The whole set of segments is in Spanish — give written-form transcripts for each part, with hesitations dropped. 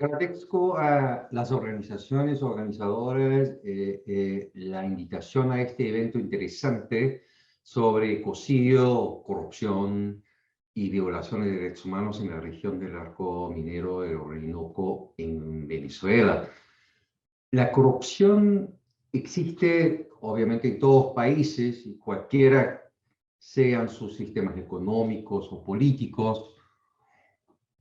Agradezco a las organizaciones organizadoras la invitación a este evento interesante sobre ecocidio, corrupción y violaciones de derechos humanos en la región del arco minero del Orinoco en Venezuela. La corrupción existe obviamente en todos países y cualquiera sean sus sistemas económicos o políticos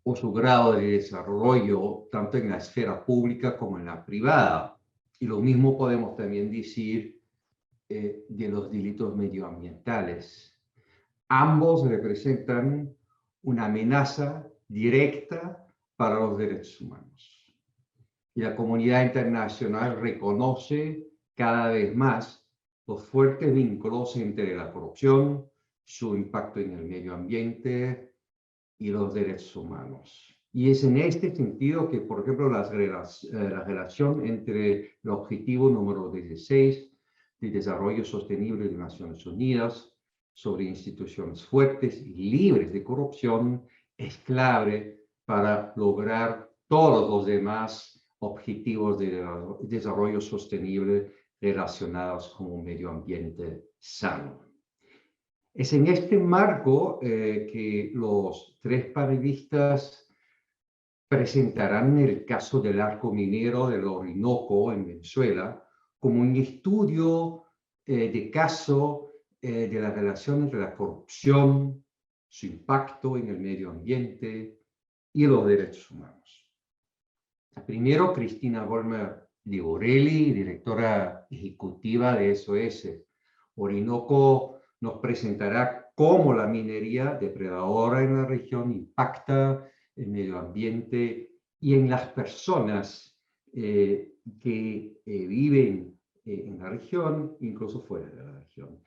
o su grado de desarrollo, tanto en la esfera pública como en la privada. Y lo mismo podemos también decir de los delitos medioambientales. Ambos representan una amenaza directa para los derechos humanos. Y la comunidad internacional reconoce cada vez más los fuertes vínculos entre la corrupción, su impacto en el medio ambiente y los derechos humanos. Y es en este sentido que, por ejemplo, la relación entre el objetivo número 16 de Desarrollo Sostenible de Naciones Unidas sobre instituciones fuertes y libres de corrupción es clave para lograr todos los demás objetivos de desarrollo sostenible relacionados con un medio ambiente sano. Es en este marco que los tres panelistas presentarán el caso del arco minero del Orinoco en Venezuela como un estudio de caso de la relación entre la corrupción, su impacto en el medio ambiente y los derechos humanos. Primero, Cristina Vollmer Di Borelli, directora ejecutiva de SOS Orinoco, nos presentará cómo la minería depredadora en la región impacta el medio ambiente y en las personas que viven en la región, incluso fuera de la región.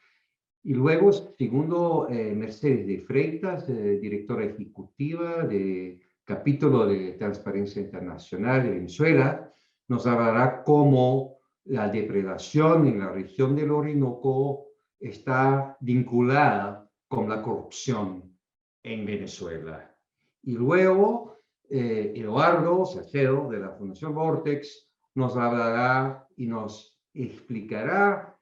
Y luego, segundo, Mercedes de Freitas, directora ejecutiva de capítulo de Transparencia Internacional de Venezuela, nos hablará cómo la depredación en la región del Orinoco está vinculada con la corrupción en Venezuela. Y luego, Eduardo Salcedo, de la Fundación Vortex, nos hablará y nos explicará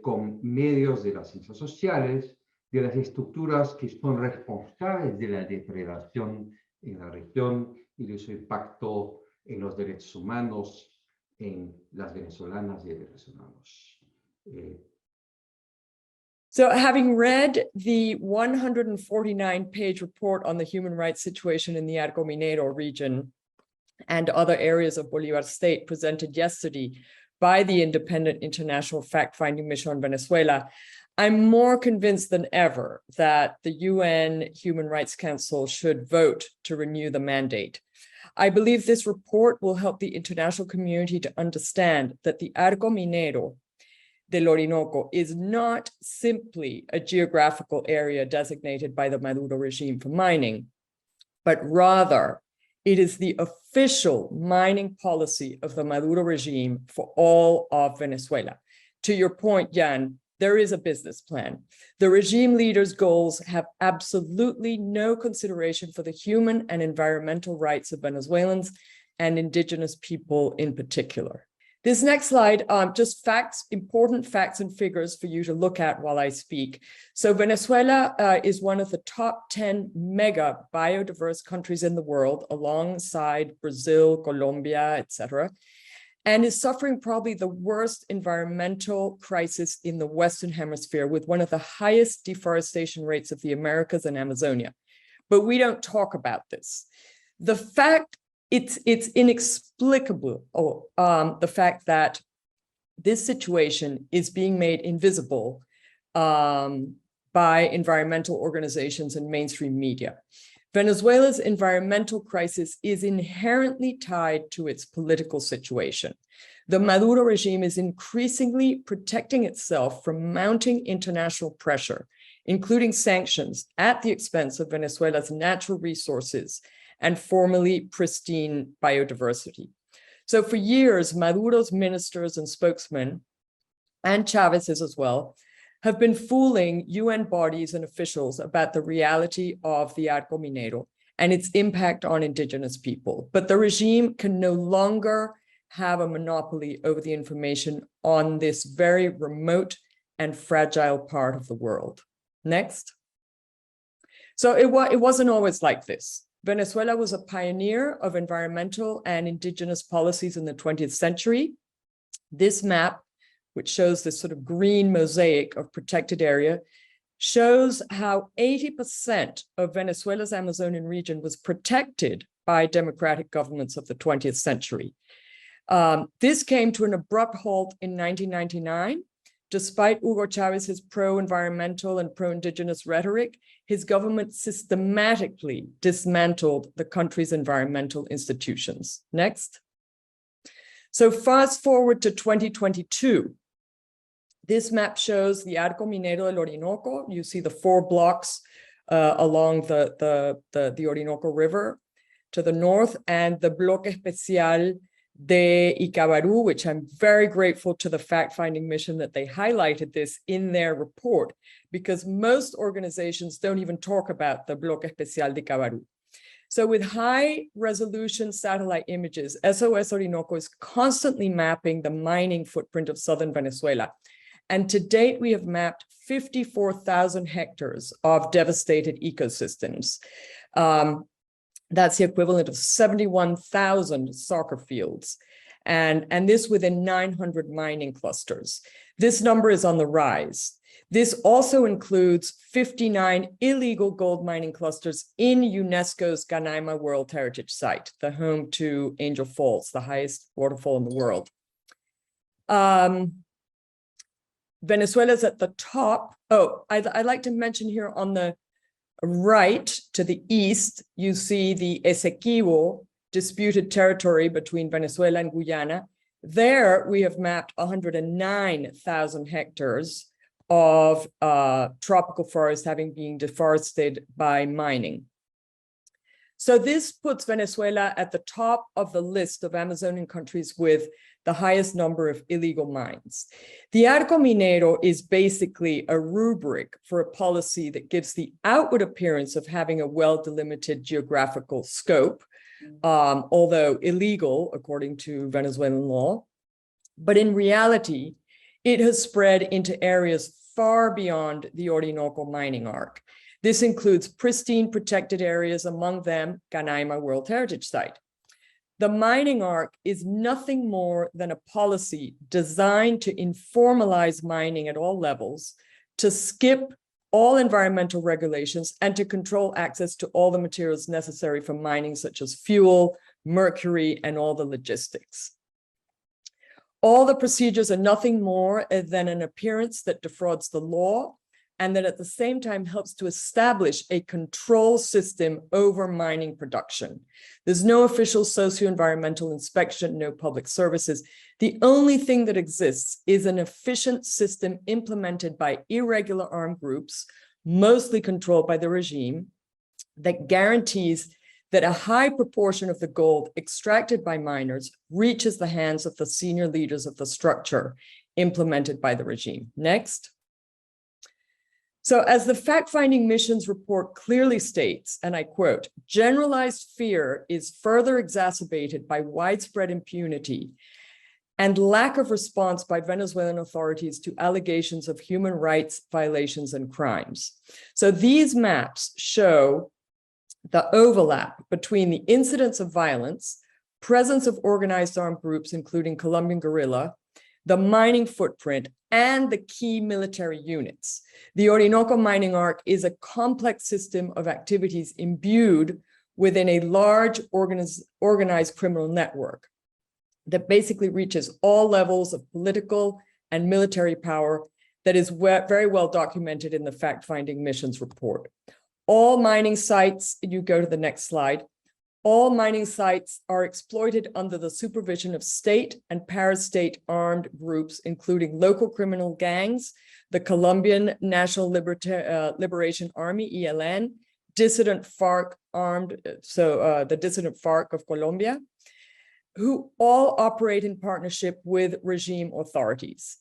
con medios de las ciencias sociales de las estructuras que son responsables de la depredación en la región y de su impacto en los derechos humanos en las venezolanas y venezolanos. So having read the 149-page report on the human rights situation in the Arco Minero region and other areas of Bolivar State presented yesterday by the Independent International Fact-Finding Mission on Venezuela, I'm more convinced than ever that the UN Human Rights Council should vote to renew the mandate. I believe this report will help the international community to understand that the Arco Minero del Orinoco is not simply a geographical area designated by the Maduro regime for mining, but rather it is the official mining policy of the Maduro regime for all of Venezuela. To your point, Jan, there is a business plan. The regime leaders' goals have absolutely no consideration for the human and environmental rights of Venezuelans and indigenous people in particular. This next slide, just facts, important facts and figures for you to look at while I speak. So Venezuela is one of the top 10 mega biodiverse countries in the world, alongside Brazil, Colombia, etc., and is suffering probably the worst environmental crisis in the Western Hemisphere, with one of the highest deforestation rates of the Americas and Amazonia. But we don't talk about this. The fact it's inexplicable, the fact that this situation is being made invisible by environmental organizations and mainstream media. Venezuela's environmental crisis is inherently tied to its political situation. The Maduro regime is increasingly protecting itself from mounting international pressure, including sanctions at the expense of Venezuela's natural resources and formerly pristine biodiversity. So for years, Maduro's ministers and spokesmen, and Chavez's as well, have been fooling UN bodies and officials about the reality of the Arco Minero and its impact on indigenous people. But the regime can no longer have a monopoly over the information on this very remote and fragile part of the world. Next. So it wasn't always like this. Venezuela was a pioneer of environmental and indigenous policies in the 20th century. This map, which shows this sort of green mosaic of protected area, shows how 80% of Venezuela's Amazonian region was protected by democratic governments of the 20th century. This came to an abrupt halt in 1999. Despite Hugo Chávez's pro-environmental and pro-indigenous rhetoric, his government systematically dismantled the country's environmental institutions. Next. So fast forward to 2022. This map shows the Arco Minero del Orinoco. You see the 4 blocks along the Orinoco River to the north, and the Bloque Especial de Icabarú, which I'm very grateful to the fact-finding mission that they highlighted this in their report, because most organizations don't even talk about the Bloque Especial de Icabarú. So with high-resolution satellite images, SOS Orinoco is constantly mapping the mining footprint of southern Venezuela. And to date, we have mapped 54,000 hectares of devastated ecosystems. That's the equivalent of 71,000 soccer fields, and this within 900 mining clusters. This number is on the rise. This also includes 59 illegal gold mining clusters in UNESCO's Canaima World Heritage Site, the home to Angel Falls, the highest waterfall in the world. Venezuela's at the top. Oh, I'd like to mention here on the right to the east, you see the Essequibo disputed territory between Venezuela and Guyana. There we have mapped 109,000 hectares of tropical forest having been deforested by mining. So this puts Venezuela at the top of the list of Amazonian countries with the highest number of illegal mines. The Arco Minero is basically a rubric for a policy that gives the outward appearance of having a well-delimited geographical scope, although illegal according to Venezuelan law. But in reality, it has spread into areas far beyond the Orinoco mining arc. This includes pristine protected areas, among them Canaima World Heritage Site. The mining arc is nothing more than a policy designed to informalize mining at all levels, to skip all environmental regulations, and to control access to all the materials necessary for mining, such as fuel, mercury, and all the logistics. All the procedures are nothing more than an appearance that defrauds the law, and that at the same time helps to establish a control system over mining production. There's no official socio-environmental inspection, no public services. The only thing that exists is an efficient system implemented by irregular armed groups, mostly controlled by the regime, that guarantees that a high proportion of the gold extracted by miners reaches the hands of the senior leaders of the structure implemented by the regime. Next. So as the fact-finding missions report clearly states, and I quote, generalized fear is further exacerbated by widespread impunity and lack of response by Venezuelan authorities to allegations of human rights violations and crimes. So these maps show the overlap between the incidents of violence, presence of organized armed groups, including Colombian guerrilla, the mining footprint, and the key military units. The Orinoco mining arc is a complex system of activities imbued within a large organized criminal network that basically reaches all levels of political and military power that is very well documented in the fact-finding missions report. All mining sites, you go to the next slide, all mining sites are exploited under the supervision of state and parastate armed groups, including local criminal gangs, the Colombian National Liberation Army, ELN, dissident FARC the dissident FARC of Colombia, who all operate in partnership with regime authorities.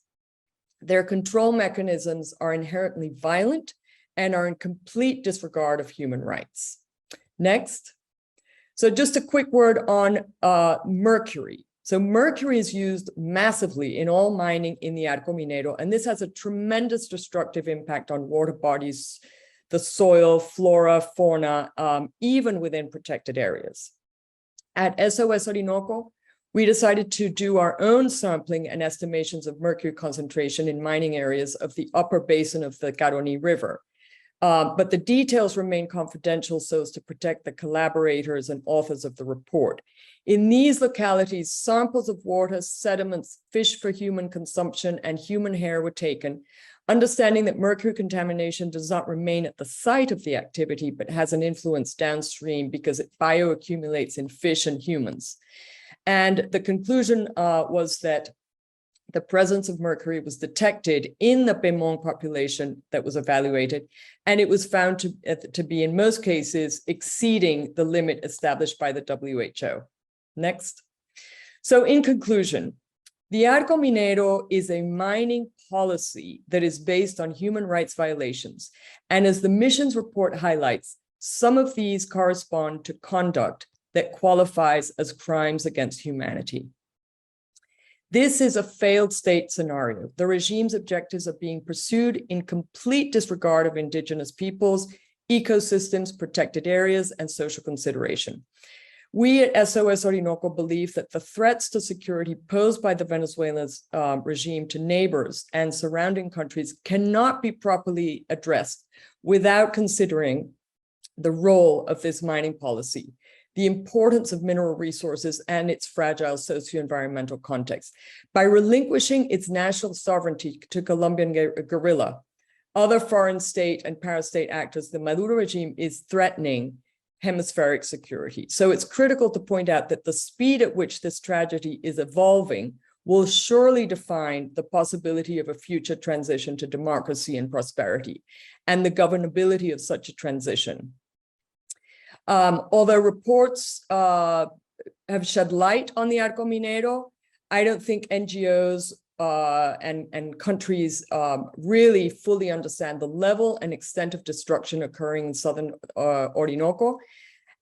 Their control mechanisms are inherently violent and are in complete disregard of human rights. Next. So just a quick word on mercury. So mercury is used massively in all mining in the Arco Minero, and this has a tremendous destructive impact on water bodies, the soil, flora, fauna, even within protected areas. At SOS Orinoco, we decided to do our own sampling and estimations of mercury concentration in mining areas of the upper basin of the Caroni River. But the details remain confidential so as to protect the collaborators and authors of the report. In these localities, samples of water, sediments, fish for human consumption, and human hair were taken, understanding that mercury contamination does not remain at the site of the activity, but has an influence downstream because it bioaccumulates in fish and humans. And the conclusion was that the presence of mercury was detected in the Pemon population that was evaluated, and it was found to be, in most cases, exceeding the limit established by the WHO. Next. So in conclusion, the Arco Minero is a mining policy that is based on human rights violations. And as the missions report highlights, some of these correspond to conduct that qualifies as crimes against humanity. This is a failed state scenario. The regime's objectives are being pursued in complete disregard of indigenous peoples, ecosystems, protected areas, and social consideration. We at SOS Orinoco believe that the threats to security posed by the Venezuela's regime to neighbors and surrounding countries cannot be properly addressed without considering the role of this mining policy, the importance of mineral resources and its fragile socio-environmental context. By relinquishing its national sovereignty to Colombian guerrilla, other foreign state and parastate actors, the Maduro regime is threatening hemispheric security. So it's critical to point out that the speed at which this tragedy is evolving will surely define the possibility of a future transition to democracy and prosperity and the governability of such a transition. Although reports have shed light on the Arco Minero, I don't think NGOs and countries really fully understand the level and extent of destruction occurring in southern Orinoco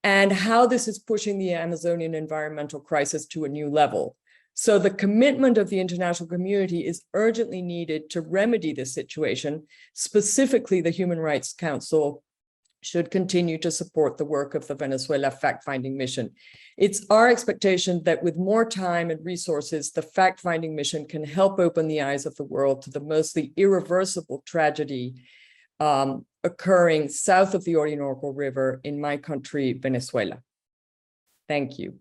and how this is pushing the Amazonian environmental crisis to a new level. So the commitment of the international community is urgently needed to remedy this situation. Specifically, the Human Rights Council should continue to support the work of the Venezuela fact-finding mission. It's our expectation that with more time and resources, the fact-finding mission can help open the eyes of the world to the mostly irreversible tragedy occurring south of the Orinoco River in my country, Venezuela. Thank you.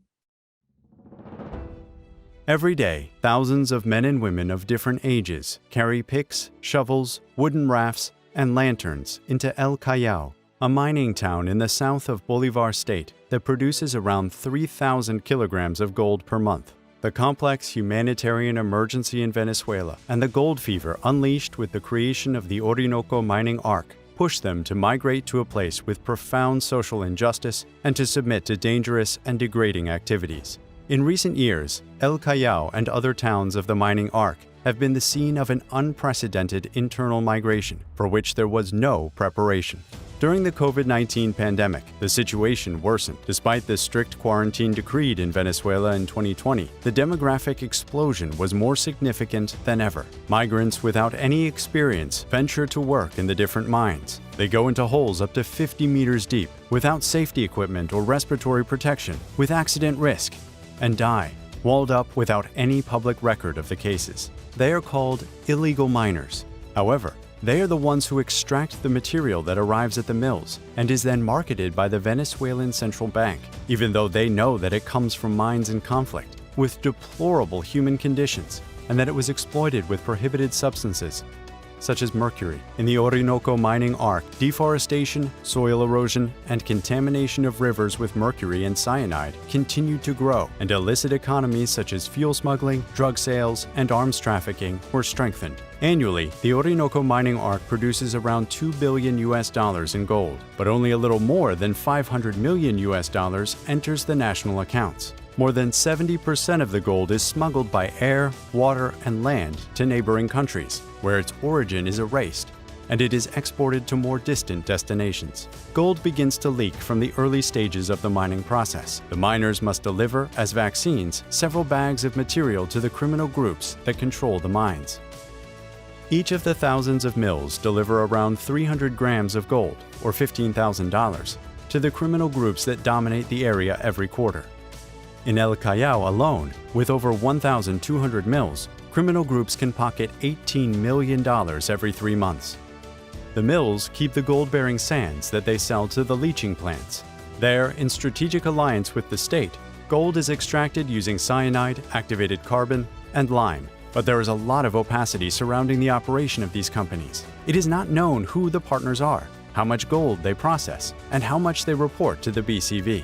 Every day, thousands of men and women of different ages carry picks, shovels, wooden rafts, and lanterns into El Callao, a mining town in the south of Bolivar State that produces around 3,000 kilograms of gold per month. The complex humanitarian emergency in Venezuela and the gold fever unleashed with the creation of the Orinoco Mining Arc pushed them to migrate to a place with profound social injustice and to submit to dangerous and degrading activities. In recent years, El Callao and other towns of the mining arc have been the scene of an unprecedented internal migration for which there was no preparation. During the COVID-19 pandemic, the situation worsened. Despite the strict quarantine decreed in Venezuela in 2020, the demographic explosion was more significant than ever. Migrants without any experience venture to work in the different mines. They go into holes up to 50 meters deep, without safety equipment or respiratory protection, with accident risk, and die, walled up without any public record of the cases. They are called illegal miners. However, they are the ones who extract the material that arrives at the mills and is then marketed by the Venezuelan Central Bank, even though they know that it comes from mines in conflict, with deplorable human conditions, and that it was exploited with prohibited substances, such as mercury. In the Orinoco Mining Arc, deforestation, soil erosion, and contamination of rivers with mercury and cyanide continued to grow, and illicit economies such as fuel smuggling, drug sales, and arms trafficking were strengthened. Annually, the Orinoco Mining Arc produces around $2 billion in gold, but only a little more than $500 million enters the national accounts. More than 70% of the gold is smuggled by air, water, and land to neighboring countries, where its origin is erased. and it is exported to more distant destinations. Gold begins to leak from the early stages of the mining process. The miners must deliver, as vaccines, several bags of material to the criminal groups that control the mines. Each of the thousands of mills deliver around 300 grams of gold, or $15,000, to the criminal groups that dominate the area every quarter. In El Callao alone, with over 1,200 mills, criminal groups can pocket $18 million every 3 months. The mills keep the gold-bearing sands that they sell to the leaching plants. There, in strategic alliance with the state, gold is extracted using cyanide, activated carbon, and lime. But there is a lot of opacity surrounding the operation of these companies. It is not known who the partners are, how much gold they process, and how much they report to the BCV.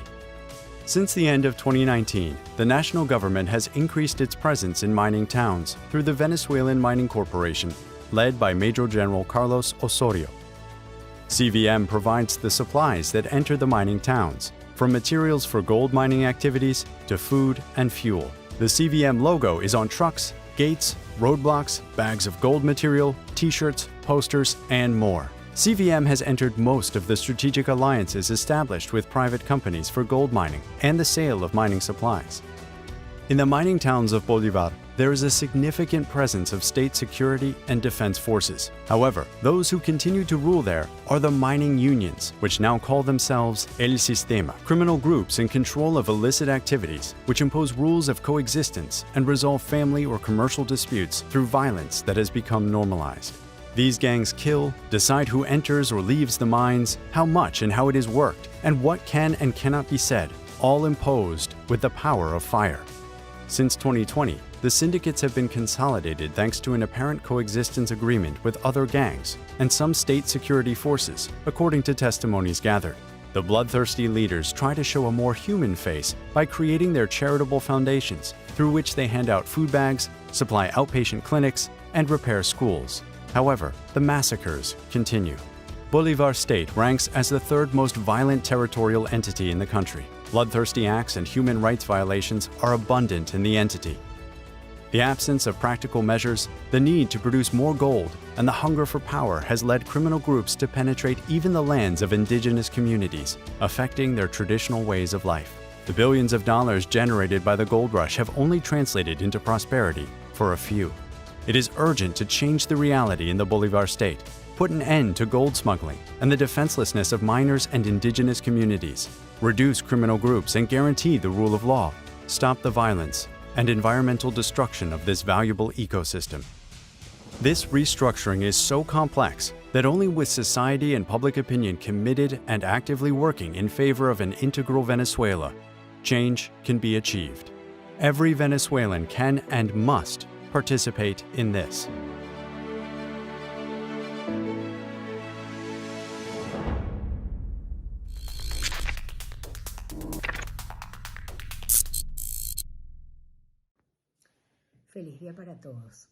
Since the end of 2019, the national government has increased its presence in mining towns through the Venezuelan Mining Corporation, led by Major General Carlos Osorio. CVM provides the supplies that enter the mining towns, from materials for gold mining activities to food and fuel. The CVM logo is on trucks, gates, roadblocks, bags of gold material, t-shirts, posters, and more. CVM has entered most of the strategic alliances established with private companies for gold mining and the sale of mining supplies. In the mining towns of Bolívar, there is a significant presence of state security and defense forces. However, those who continue to rule there are the mining unions, which now call themselves El Sistema, criminal groups in control of illicit activities, which impose rules of coexistence and resolve family or commercial disputes through violence that has become normalized. These gangs kill, decide who enters or leaves the mines, how much and how it is worked, and what can and cannot be said, all imposed with the power of fire. Since 2020, the syndicates have been consolidated thanks to an apparent coexistence agreement with other gangs and some state security forces, according to testimonies gathered. The bloodthirsty leaders try to show a more human face by creating their charitable foundations, through which they hand out food bags, supply outpatient clinics, and repair schools. However, the massacres continue. Bolívar State ranks as the third most violent territorial entity in the country. Bloodthirsty acts and human rights violations are abundant in the entity. The absence of practical measures, the need to produce more gold, and the hunger for power has led criminal groups to penetrate even the lands of indigenous communities, affecting their traditional ways of life. The billions of dollars generated by the gold rush have only translated into prosperity for a few. It is urgent to change the reality in the Bolívar State, put an end to gold smuggling and the defenselessness of miners and indigenous communities, reduce criminal groups and guarantee the rule of law, stop the violence and environmental destruction of this valuable ecosystem. This restructuring is so complex that only with society and public opinion committed and actively working in favor of an integral Venezuela, change can be achieved. Every Venezuelan can and must participate in this. Feliz día para todos.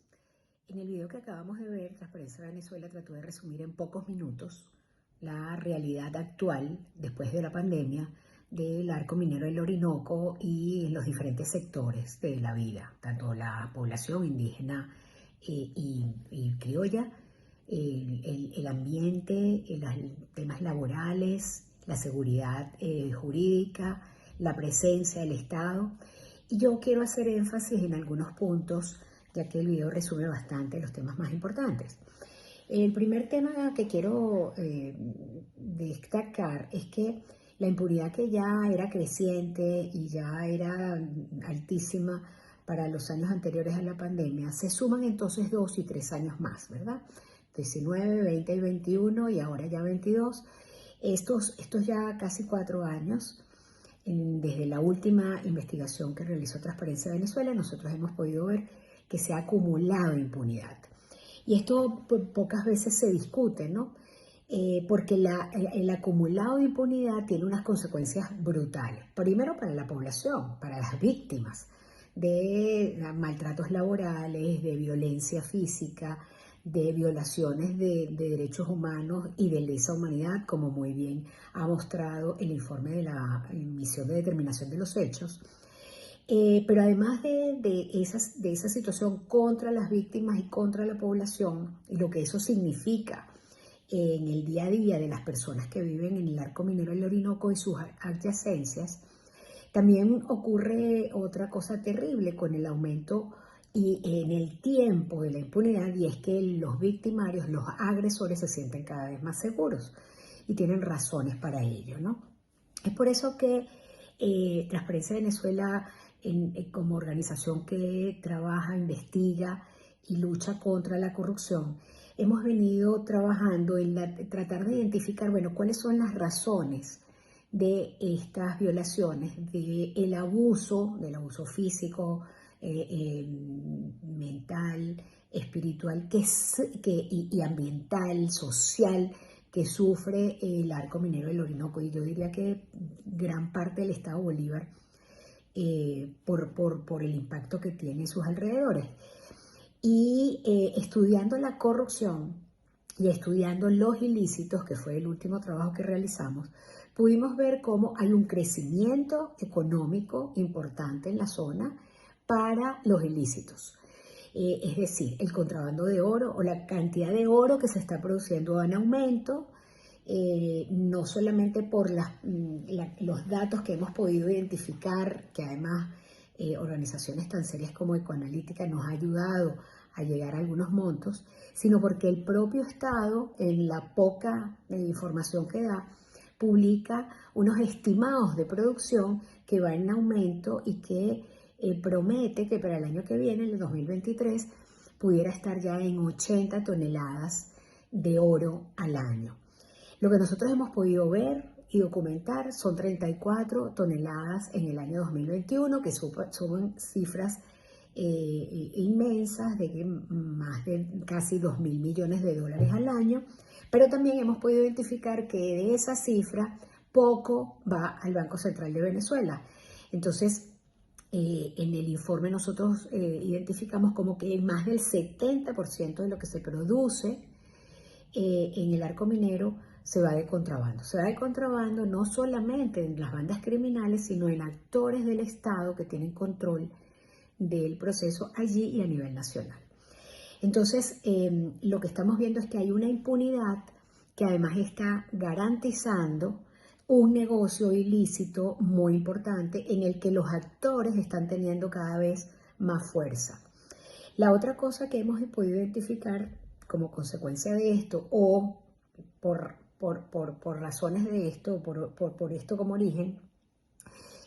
En el video que acabamos de ver, Transparencia Venezuela trató de resumir en pocos minutos la realidad actual, después de la pandemia, del arco minero del Orinoco y los diferentes sectores de la vida, tanto la población indígena y criolla, el ambiente, los temas laborales, la seguridad jurídica, la presencia del Estado. Y yo quiero hacer énfasis en algunos puntos, ya que el video resume bastante los temas más importantes. El primer tema que quiero destacar es que la impunidad, que ya era creciente y ya era altísima para los años anteriores a la pandemia, se suman entonces 2 y 3 años más, ¿verdad? 19, 20 y 21 y ahora ya 22. Estos ya casi 4 años. Desde la última investigación que realizó Transparencia Venezuela, nosotros hemos podido ver que se ha acumulado impunidad. Y esto pocas veces se discute, ¿no? Porque el acumulado de impunidad tiene unas consecuencias brutales. Primero para la población, para las víctimas de maltratos laborales, de violencia física, de violaciones de derechos humanos y de lesa humanidad, como muy bien ha mostrado el informe de la misión de determinación de los hechos. Pero además de esa situación contra las víctimas y contra la población, y lo que eso significa en el día a día de las personas que viven en el arco minero del Orinoco y sus adyacencias, también ocurre otra cosa terrible con el aumento y en el tiempo de la impunidad, y es que los victimarios, los agresores, se sienten cada vez más seguros y tienen razones para ello, ¿no? Es por eso que Transparencia Venezuela, como organización que trabaja, investiga y lucha contra la corrupción, hemos venido trabajando en tratar de identificar, bueno, cuáles son las razones de estas violaciones, del abuso físico, mental, espiritual y ambiental, social, que sufre el arco minero del Orinoco, y yo diría que gran parte del Estado Bolívar, por el impacto que tiene en sus alrededores. Y estudiando la corrupción y estudiando los ilícitos, que fue el último trabajo que realizamos, pudimos ver cómo hay un crecimiento económico importante en la zona para los ilícitos. Es decir, el contrabando de oro o la cantidad de oro que se está produciendo va en aumento, no solamente por los datos que hemos podido identificar, que además organizaciones tan serias como Ecoanalítica nos ha ayudado a llegar a algunos montos, sino porque el propio Estado, en la poca información que da, publica unos estimados de producción que va en aumento y que promete que para el año que viene, el 2023, pudiera estar ya en 80 toneladas de oro al año. Lo que nosotros hemos podido ver y documentar son 34 toneladas en el año 2021, que suman cifras inmensas de más de casi 2.000 millones de dólares al año, pero también hemos podido identificar que de esa cifra poco va al Banco Central de Venezuela. Entonces, en el informe nosotros identificamos como que más del 70% de lo que se produce en el arco minero se va de contrabando. Se va de contrabando no solamente en las bandas criminales, sino en actores del Estado que tienen control del proceso allí y a nivel nacional. Entonces, lo que estamos viendo es que hay una impunidad que además está garantizando un negocio ilícito muy importante en el que los actores están teniendo cada vez más fuerza. La otra cosa que hemos podido identificar como consecuencia de esto, o por razones de esto, por esto como origen,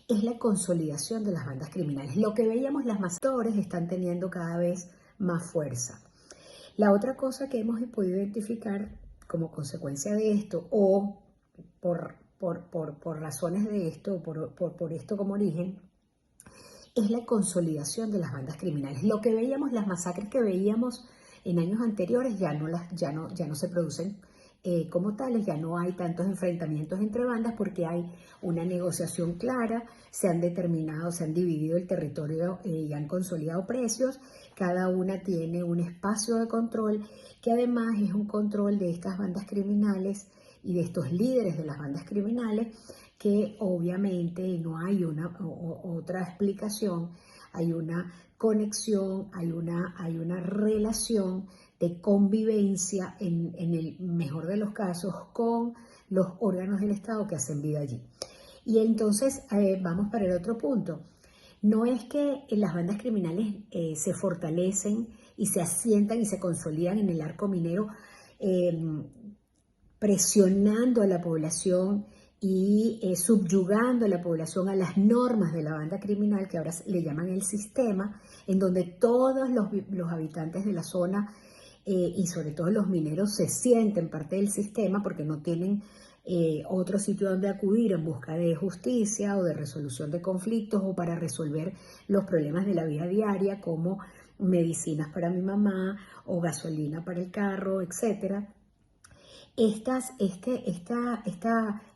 es la consolidación de las bandas criminales. Lo que veíamos, las actores están teniendo cada vez más fuerza. La otra cosa que hemos podido identificar como consecuencia de esto, o por razones de esto, por esto como origen, es la consolidación de las bandas criminales. Lo que veíamos, las masacres que veíamos en años anteriores, ya no se producen como tales, ya no hay tantos enfrentamientos entre bandas porque hay una negociación clara, se han dividido el territorio y han consolidado precios, cada una tiene un espacio de control que además es un control de estas bandas criminales y de estos líderes de las bandas criminales, que obviamente no hay otra explicación, hay una conexión, hay una relación de convivencia en el mejor de los casos con los órganos del Estado que hacen vida allí. Y entonces vamos para el otro punto. No es que las bandas criminales se fortalecen y se asientan y se consolidan en el arco minero presionando a la población y subyugando a la población a las normas de la banda criminal, que ahora le llaman el sistema, en donde todos los habitantes de la zona y sobre todo los mineros se sienten parte del sistema porque no tienen otro sitio donde acudir en busca de justicia o de resolución de conflictos o para resolver los problemas de la vida diaria, como medicinas para mi mamá o gasolina para el carro, etc.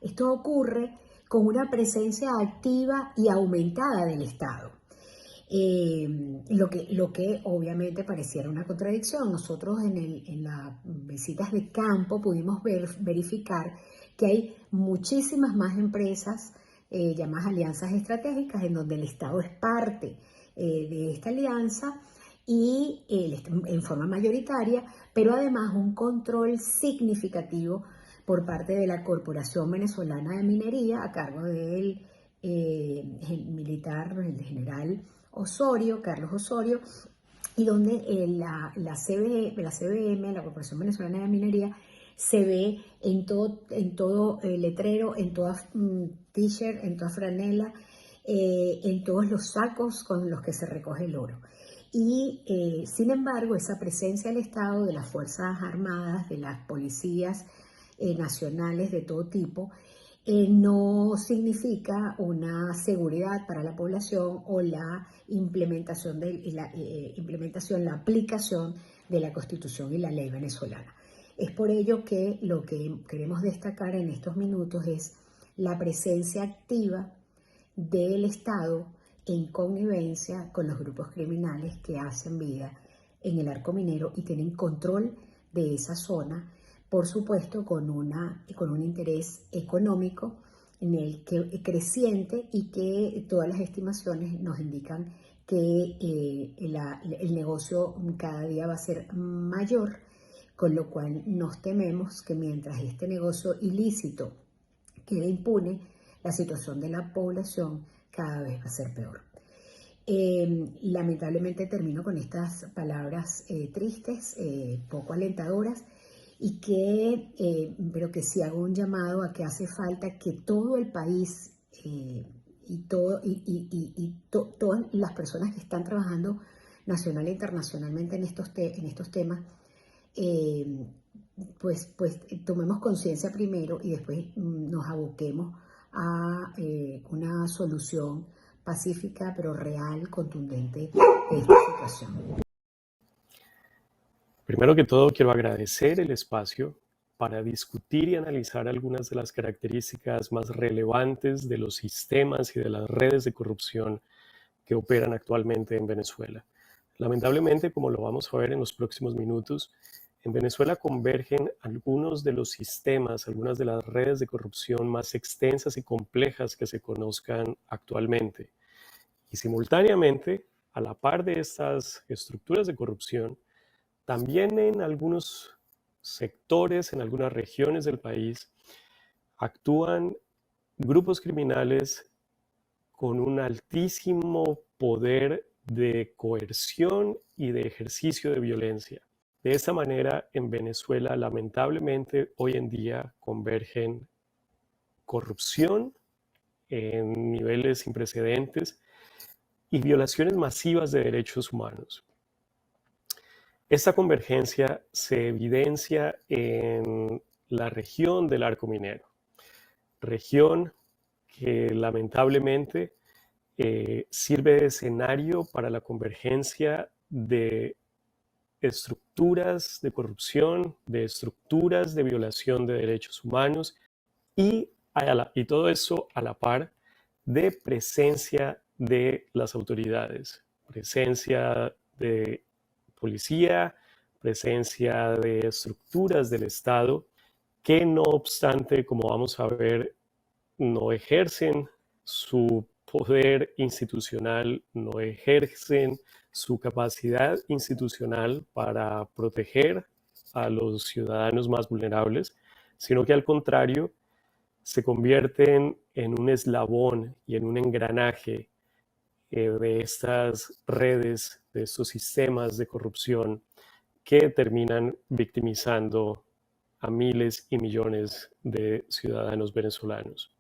Esto ocurre con una presencia activa y aumentada del Estado. Lo que obviamente pareciera una contradicción. Nosotros en las visitas de campo pudimos verificar que hay muchísimas más empresas llamadas alianzas estratégicas, en donde el Estado es parte de esta alianza, y en forma mayoritaria, pero además un control significativo por parte de la Corporación Venezolana de Minería a cargo del militar, el general Osorio, Carlos Osorio, y donde la CBM, la Corporación Venezolana de Minería, se ve en todo letrero, en toda t-shirt, en toda franela, en todos los sacos con los que se recoge el oro. Y sin embargo, esa presencia del Estado, de las Fuerzas Armadas, de las policías nacionales de todo tipo, no significa una seguridad para la población o la implementación, la aplicación de la Constitución y la ley venezolana. Es por ello que lo que queremos destacar en estos minutos es la presencia activa del Estado en connivencia con los grupos criminales que hacen vida en el arco minero y tienen control de esa zona, por supuesto con un interés económico en el que creciente, y que todas las estimaciones nos indican que el negocio cada día va a ser mayor, con lo cual nos tememos que mientras este negocio ilícito quede impune, la situación de la población cada vez va a ser peor. Lamentablemente termino con estas palabras tristes, poco alentadoras, pero que sí hago un llamado a que hace falta que todo el país todas las personas que están trabajando nacional e internacionalmente en estos temas, pues tomemos conciencia primero y después nos aboquemos a una solución pacífica pero real, contundente de esta situación. Primero que todo, quiero agradecer el espacio para discutir y analizar algunas de las características más relevantes de los sistemas y de las redes de corrupción que operan actualmente en Venezuela. Lamentablemente, como lo vamos a ver en los próximos minutos, en Venezuela convergen algunos de los sistemas, algunas de las redes de corrupción más extensas y complejas que se conozcan actualmente. Y simultáneamente, a la par de estas estructuras de corrupción, también en algunos sectores, en algunas regiones del país, actúan grupos criminales con un altísimo poder de coerción y de ejercicio de violencia. De esa manera, en Venezuela, lamentablemente, hoy en día convergen corrupción en niveles sin precedentes y violaciones masivas de derechos humanos. Esta convergencia se evidencia en la región del Arco Minero, región que lamentablemente sirve de escenario para la convergencia de estructuras de corrupción, de estructuras de violación de derechos humanos y todo eso a la par de presencia de las autoridades, presencia de policía, presencia de estructuras del Estado que no obstante, como vamos a ver, no ejercen su poder institucional, no ejercen su capacidad institucional para proteger a los ciudadanos más vulnerables, sino que al contrario se convierten en un eslabón y en un engranaje de estas redes, de estos sistemas de corrupción que terminan victimizando a miles y millones de ciudadanos venezolanos.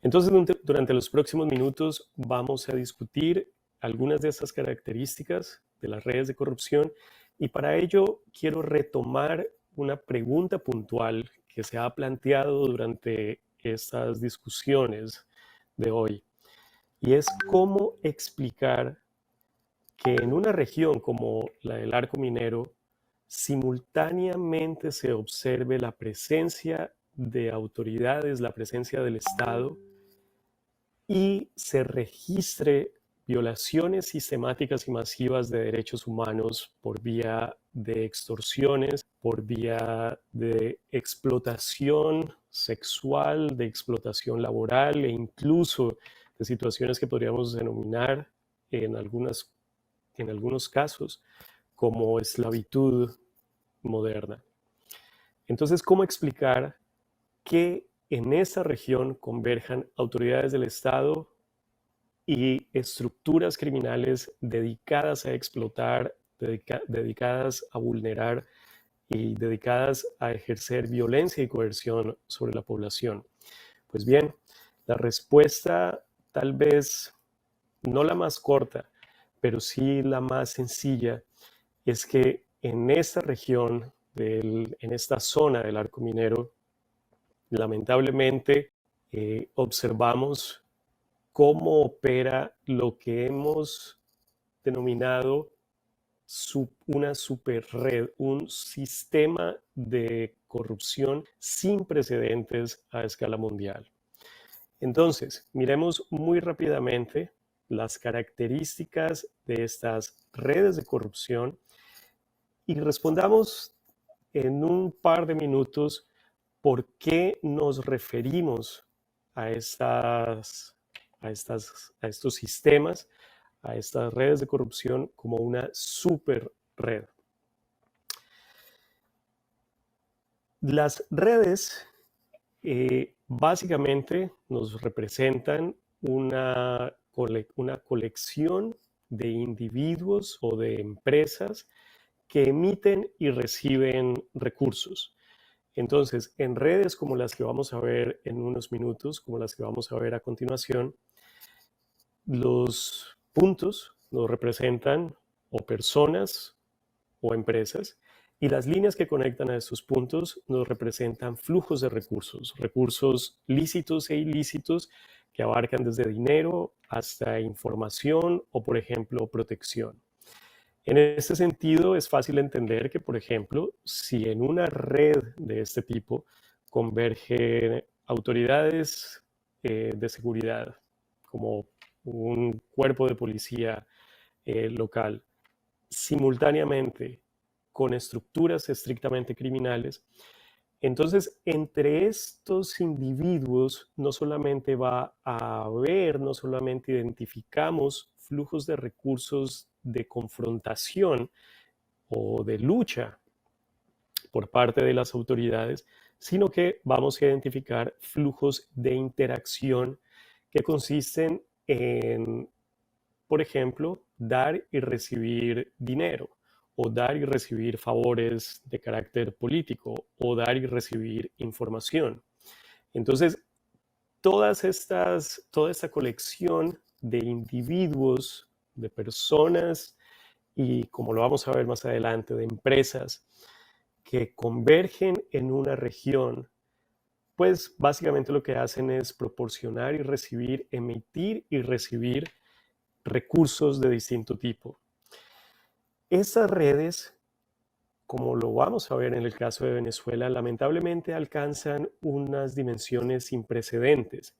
Entonces, durante los próximos minutos vamos a discutir algunas de estas características de las redes de corrupción, y para ello quiero retomar una pregunta puntual que se ha planteado durante estas discusiones de hoy, y es cómo explicar que en una región como la del Arco Minero simultáneamente se observe la presencia de autoridades, la presencia del Estado, y se registre violaciones sistemáticas y masivas de derechos humanos por vía de extorsiones, por vía de explotación sexual, de explotación laboral e incluso de situaciones que podríamos denominar en algunas en algunos casos, como esclavitud moderna. Entonces, ¿cómo explicar que en esa región converjan autoridades del Estado y estructuras criminales dedicadas a explotar, dedicadas a vulnerar y dedicadas a ejercer violencia y coerción sobre la población? Pues bien, la respuesta tal vez no la más corta, pero sí la más sencilla, es que en esta región, en esta zona del arco minero, lamentablemente observamos cómo opera lo que hemos denominado una superred, un sistema de corrupción sin precedentes a escala mundial. Entonces, miremos muy rápidamente las características de estas redes de corrupción y respondamos en un par de minutos por qué nos referimos a estos sistemas, a estas redes de corrupción como una super red. Las redes básicamente nos representan una colección de individuos o de empresas que emiten y reciben recursos. Entonces, en redes como las que vamos a ver en unos minutos, como las que vamos a ver a continuación, los puntos nos representan o personas o empresas, y las líneas que conectan a estos puntos nos representan flujos de recursos, recursos lícitos e ilícitos que abarcan desde dinero hasta información o, por ejemplo, protección. En este sentido, es fácil entender que, por ejemplo, si en una red de este tipo convergen autoridades de seguridad, como un cuerpo de policía local, simultáneamente con estructuras estrictamente criminales, entonces entre estos individuos no solamente va a haber, no solamente identificamos flujos de recursos de confrontación o de lucha por parte de las autoridades, sino que vamos a identificar flujos de interacción que consisten en, por ejemplo, dar y recibir dinero, o dar y recibir favores de carácter político, o dar y recibir información. Entonces, toda esta colección de individuos, de personas y, como lo vamos a ver más adelante, de empresas que convergen en una región, pues básicamente lo que hacen es proporcionar y recibir, emitir y recibir recursos de distinto tipo. Estas redes, como lo vamos a ver en el caso de Venezuela, lamentablemente alcanzan unas dimensiones sin precedentes.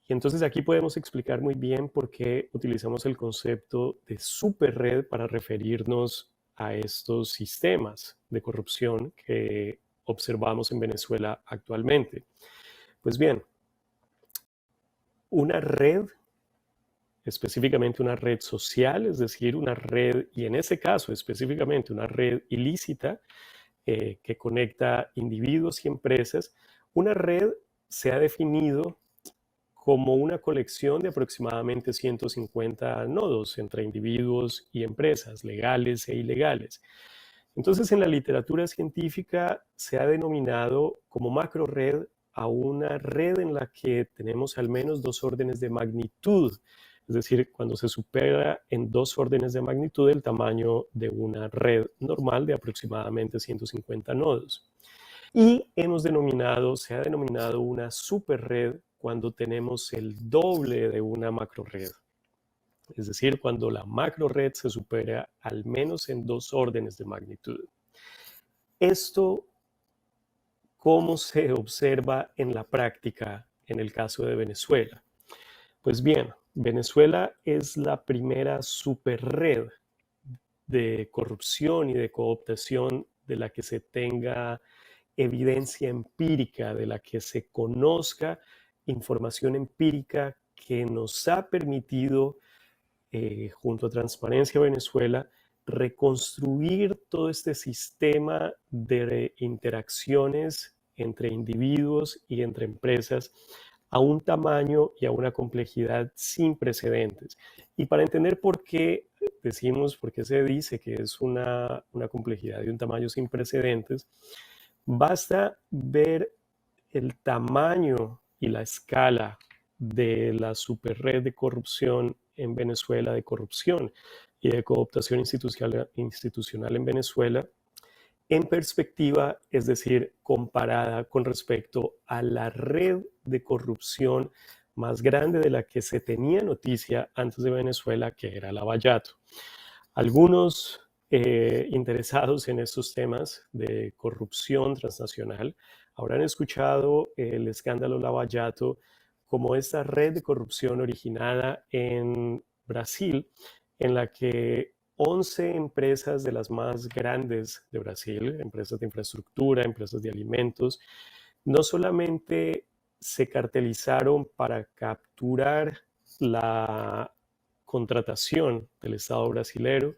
Y entonces aquí podemos explicar muy bien por qué utilizamos el concepto de superred para referirnos a estos sistemas de corrupción que observamos en Venezuela actualmente. Pues bien, una red, específicamente una red social, es decir, una red, y en ese caso específicamente una red ilícita que conecta individuos y empresas, una red se ha definido como una colección de aproximadamente 150 nodos entre individuos y empresas, legales e ilegales. Entonces, en la literatura científica se ha denominado como macrored a una red en la que tenemos al menos 2 órdenes de magnitud, es decir, cuando se supera en 2 órdenes de magnitud el tamaño de una red normal de aproximadamente 150 nodos. Y se ha denominado una superred cuando tenemos el doble de una macrored. Es decir, cuando la macrored se supera al menos en 2 órdenes de magnitud. Esto, ¿cómo se observa en la práctica en el caso de Venezuela? Pues bien, Venezuela es la primera superred de corrupción y de cooptación de la que se tenga evidencia empírica, de la que se conozca información empírica que nos ha permitido junto a Transparencia Venezuela, reconstruir todo este sistema de interacciones entre individuos y entre empresas a un tamaño y a una complejidad sin precedentes. Y para entender por qué por qué se dice que es una complejidad y un tamaño sin precedentes, basta ver el tamaño y la escala de la superred de corrupción en Venezuela, de corrupción y de cooptación institucional en Venezuela, en perspectiva, es decir, comparada con respecto a la red de corrupción más grande de la que se tenía noticia antes de Venezuela, que era Lavallato. Algunos interesados en estos temas de corrupción transnacional habrán escuchado el escándalo Lavallato como esta red de corrupción originada en Brasil, en la que 11 empresas de las más grandes de Brasil, empresas de infraestructura, empresas de alimentos, no solamente se cartelizaron para capturar la contratación del Estado brasilero,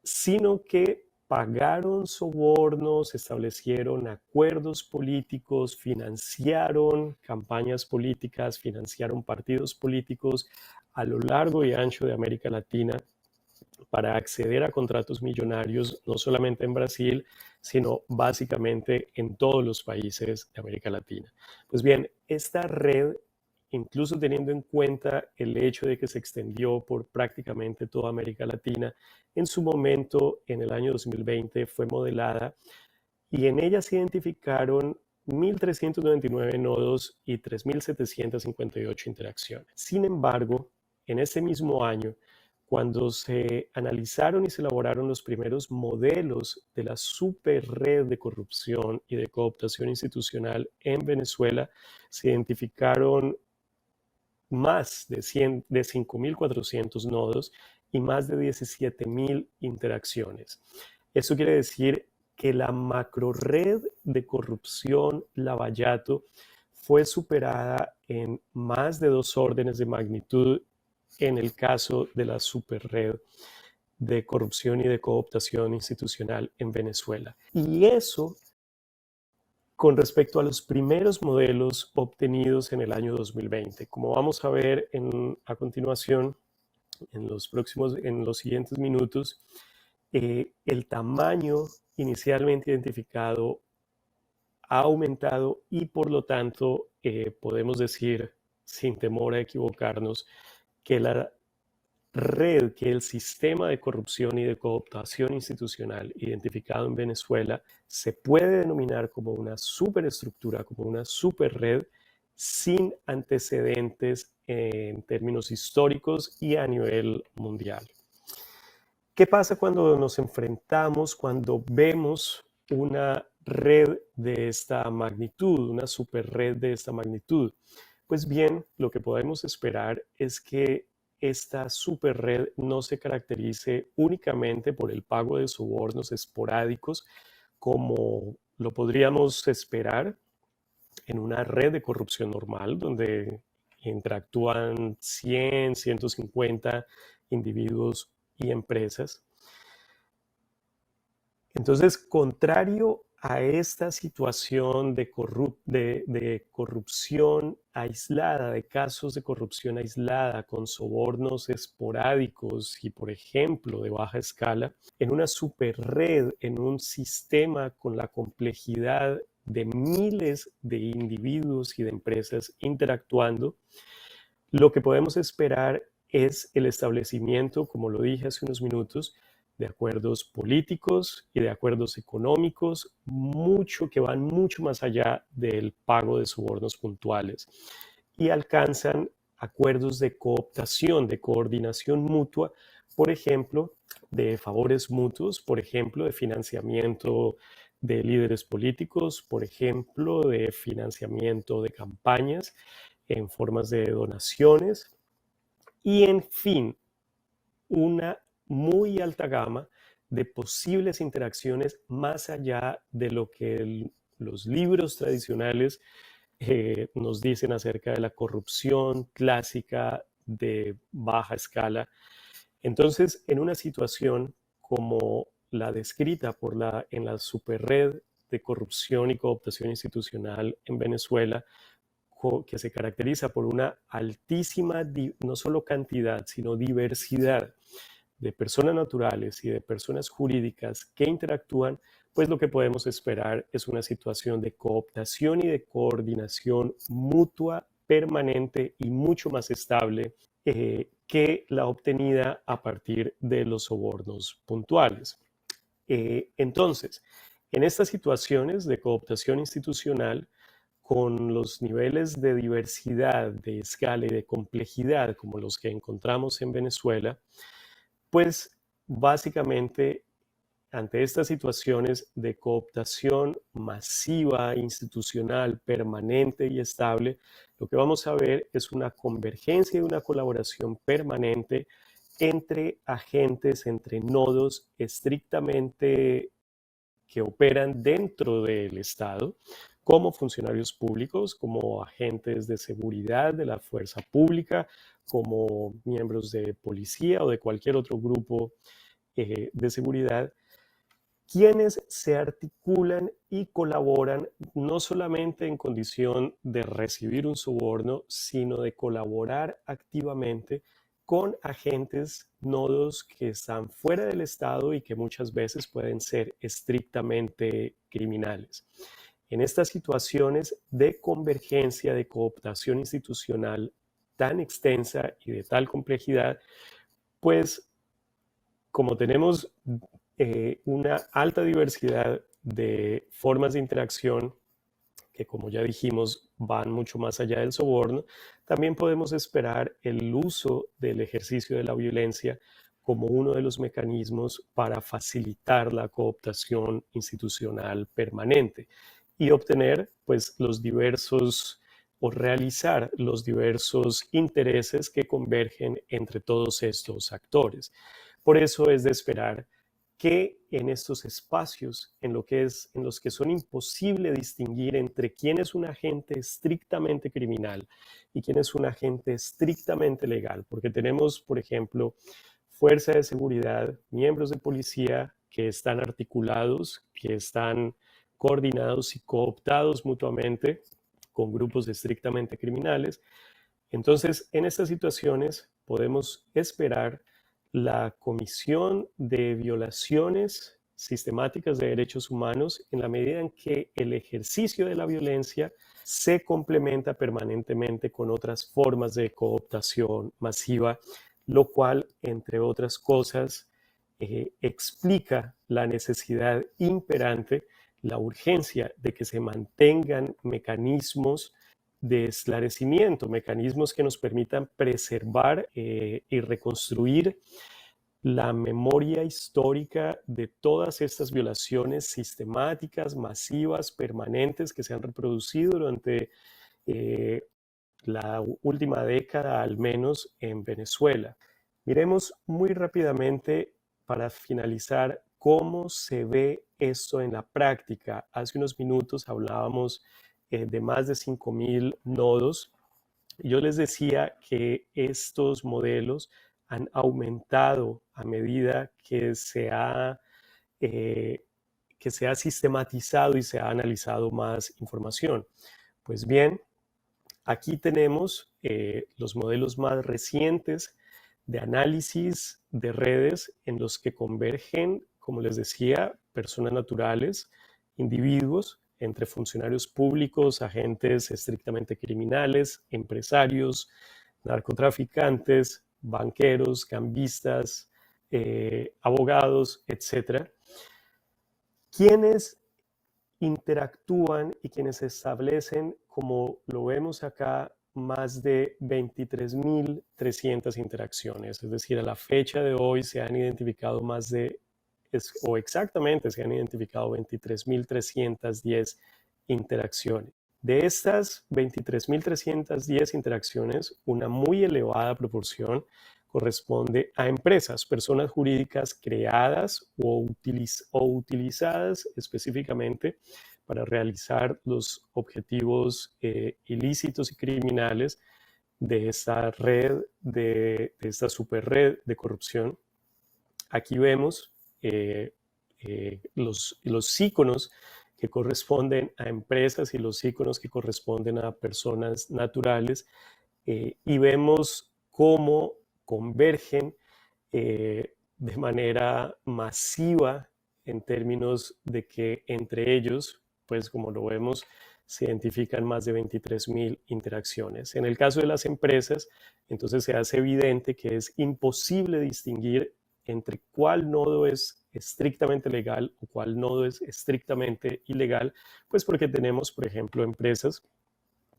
sino que pagaron sobornos, establecieron acuerdos políticos, financiaron campañas políticas, financiaron partidos políticos a lo largo y ancho de América Latina para acceder a contratos millonarios, no solamente en Brasil, sino básicamente en todos los países de América Latina. Pues bien, esta red, incluso teniendo en cuenta el hecho de que se extendió por prácticamente toda América Latina, en su momento, en el año 2020, fue modelada y en ella se identificaron 1.399 nodos y 3.758 interacciones. Sin embargo, en ese mismo año, cuando se analizaron y se elaboraron los primeros modelos de la superred de corrupción y de cooptación institucional en Venezuela, se identificaron más de 5.400 nodos y más de 17.000 interacciones. Eso quiere decir que la macrored de corrupción Lavallato fue superada en más de 2 órdenes de magnitud en el caso de la superred de corrupción y de cooptación institucional en Venezuela. Y eso con respecto a los primeros modelos obtenidos en el año 2020. Como vamos a ver a continuación, en los siguientes minutos, el tamaño inicialmente identificado ha aumentado y por lo tanto podemos decir, sin temor a equivocarnos, que la red, que el sistema de corrupción y de cooptación institucional identificado en Venezuela se puede denominar como una superestructura, como una superred sin antecedentes en términos históricos y a nivel mundial. ¿Qué pasa cuando nos enfrentamos, cuando vemos una red de esta magnitud, una superred de esta magnitud? Pues bien, lo que podemos esperar es que esta superred no se caracterice únicamente por el pago de sobornos esporádicos, como lo podríamos esperar en una red de corrupción normal, donde interactúan 100, 150 individuos y empresas. Entonces, contrario a esta situación de corrupción aislada, de casos de corrupción aislada con sobornos esporádicos y, por ejemplo, de baja escala, en una superred, en un sistema con la complejidad de miles de individuos y de empresas interactuando, lo que podemos esperar es el establecimiento, como lo dije hace unos minutos, de acuerdos políticos y de acuerdos económicos, que van mucho más allá del pago de sobornos puntuales y alcanzan acuerdos de cooptación, de coordinación mutua, por ejemplo, de favores mutuos, por ejemplo, de financiamiento de líderes políticos, por ejemplo, de financiamiento de campañas en formas de donaciones y, en fin, una muy alta gama de posibles interacciones más allá de lo que los libros tradicionales nos dicen acerca de la corrupción clásica de baja escala. Entonces, en una situación como la descrita en la superred de corrupción y cooptación institucional en Venezuela, que se caracteriza por una altísima, no solo cantidad, sino diversidad de personas naturales y de personas jurídicas que interactúan, pues lo que podemos esperar es una situación de cooptación y de coordinación mutua, permanente y mucho más estable que la obtenida a partir de los sobornos puntuales. Entonces, en estas situaciones de cooptación institucional, con los niveles de diversidad, de escala y de complejidad como los que encontramos en Venezuela, pues básicamente ante estas situaciones de cooptación masiva, institucional, permanente y estable, lo que vamos a ver es una convergencia y una colaboración permanente entre agentes, entre nodos estrictamente que operan dentro del Estado, como funcionarios públicos, como agentes de seguridad de la fuerza pública, como miembros de policía o de cualquier otro grupo de seguridad, quienes se articulan y colaboran no solamente en condición de recibir un soborno, sino de colaborar activamente con agentes, nodos que están fuera del Estado y que muchas veces pueden ser estrictamente criminales. En estas situaciones de convergencia, de cooptación institucional tan extensa y de tal complejidad, pues como tenemos una alta diversidad de formas de interacción que, como ya dijimos, van mucho más allá del soborno, también podemos esperar el uso del ejercicio de la violencia como uno de los mecanismos para facilitar la cooptación institucional permanente y obtener, pues, los diversos o realizar los diversos intereses que convergen entre todos estos actores. Por eso es de esperar que en estos espacios en los que son imposible distinguir entre quién es un agente estrictamente criminal y quién es un agente estrictamente legal, porque tenemos, por ejemplo, fuerza de seguridad, miembros de policía que están articulados, que están coordinados y cooptados mutuamente con grupos estrictamente criminales. Entonces, en estas situaciones podemos esperar la comisión de violaciones sistemáticas de derechos humanos en la medida en que el ejercicio de la violencia se complementa permanentemente con otras formas de cooptación masiva, lo cual, entre otras cosas, explica la necesidad imperante, la urgencia de que se mantengan mecanismos de esclarecimiento, mecanismos que nos permitan preservar y reconstruir la memoria histórica de todas estas violaciones sistemáticas, masivas, permanentes que se han reproducido durante la última década, al menos en Venezuela. Miremos muy rápidamente, para finalizar, cómo se ve esto en la práctica. Hace unos minutos hablábamos de más de 5.000 nodos. Yo les decía que estos modelos han aumentado a medida que se ha sistematizado y se ha analizado más información. Pues bien, aquí tenemos los modelos más recientes de análisis de redes en los que convergen, como les decía, personas naturales, individuos, entre funcionarios públicos, agentes estrictamente criminales, empresarios, narcotraficantes, banqueros, cambistas, abogados, etc. Quienes interactúan y quienes establecen, como lo vemos acá, más de 23.300 interacciones. Es decir, a la fecha de hoy se han identificado se han identificado 23.310 interacciones. De estas 23.310 interacciones, una muy elevada proporción corresponde a empresas, personas jurídicas creadas o utilizadas específicamente para realizar los objetivos ilícitos y criminales de esta red, de esta superred de corrupción. Aquí vemos los iconos que corresponden a empresas y los iconos que corresponden a personas naturales, y vemos cómo convergen de manera masiva en términos de que entre ellos, pues como lo vemos, se identifican más de 23.000 interacciones. En el caso de las empresas, entonces se hace evidente que es imposible distinguir entre cuál nodo es estrictamente legal o cuál nodo es estrictamente ilegal, pues porque tenemos, por ejemplo, empresas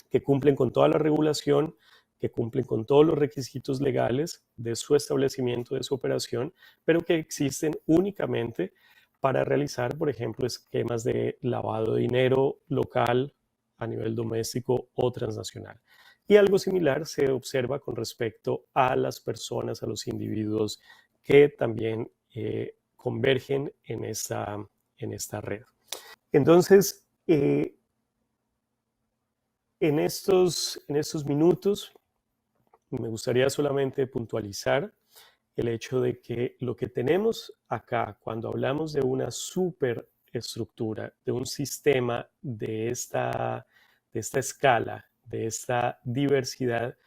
que cumplen con toda la regulación, que cumplen con todos los requisitos legales de su establecimiento, de su operación, pero que existen únicamente para realizar, por ejemplo, esquemas de lavado de dinero local, a nivel doméstico o transnacional. Y algo similar se observa con respecto a las personas, a los individuos que también convergen en esta red. Entonces, en estos minutos me gustaría solamente puntualizar el hecho de que lo que tenemos acá cuando hablamos de una superestructura, de un sistema de esta escala, de esta diversidad,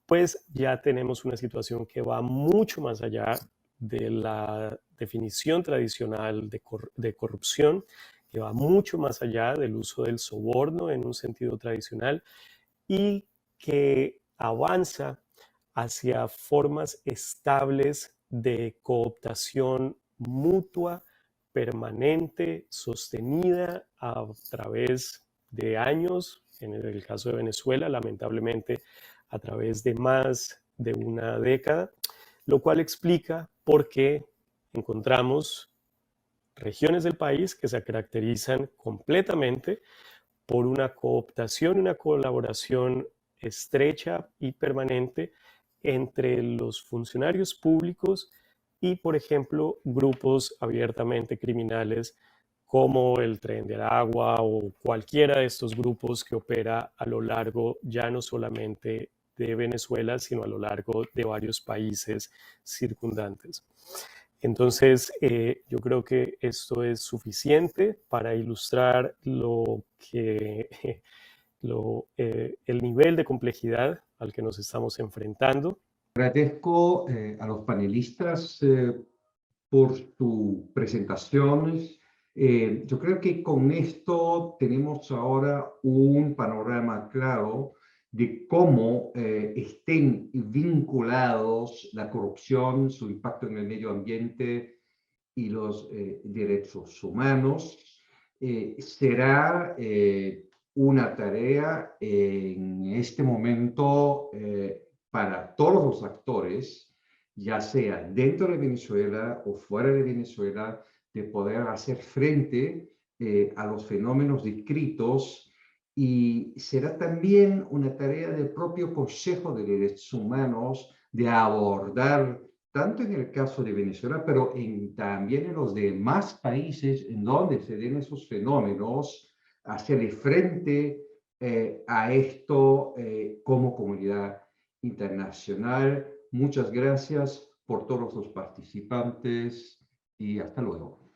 pues ya tenemos una situación que va mucho más allá de la definición tradicional de corrupción, que va mucho más allá del uso del soborno en un sentido tradicional y que avanza hacia formas estables de cooptación mutua, permanente, sostenida a través de años, en el caso de Venezuela, lamentablemente a través de más de una década, lo cual explica por qué encontramos regiones del país que se caracterizan completamente por una cooptación y una colaboración estrecha y permanente entre los funcionarios públicos y, por ejemplo, grupos abiertamente criminales como el Tren de Aragua o cualquiera de estos grupos que opera a lo largo ya no solamente de Venezuela, sino a lo largo de varios países circundantes. Entonces, yo creo que esto es suficiente para ilustrar el nivel de complejidad al que nos estamos enfrentando. Agradezco a los panelistas por sus presentaciones. Yo creo que con esto tenemos ahora un panorama claro de cómo estén vinculados la corrupción, su impacto en el medio ambiente y los derechos humanos. Será una tarea en este momento para todos los actores, ya sea dentro de Venezuela o fuera de Venezuela, de poder hacer frente a los fenómenos descritos, y será también una tarea del propio Consejo de Derechos Humanos de abordar, tanto en el caso de Venezuela, pero también en los demás países en donde se den esos fenómenos, hacerle frente a esto como comunidad internacional. Muchas gracias por todos los participantes y hasta luego.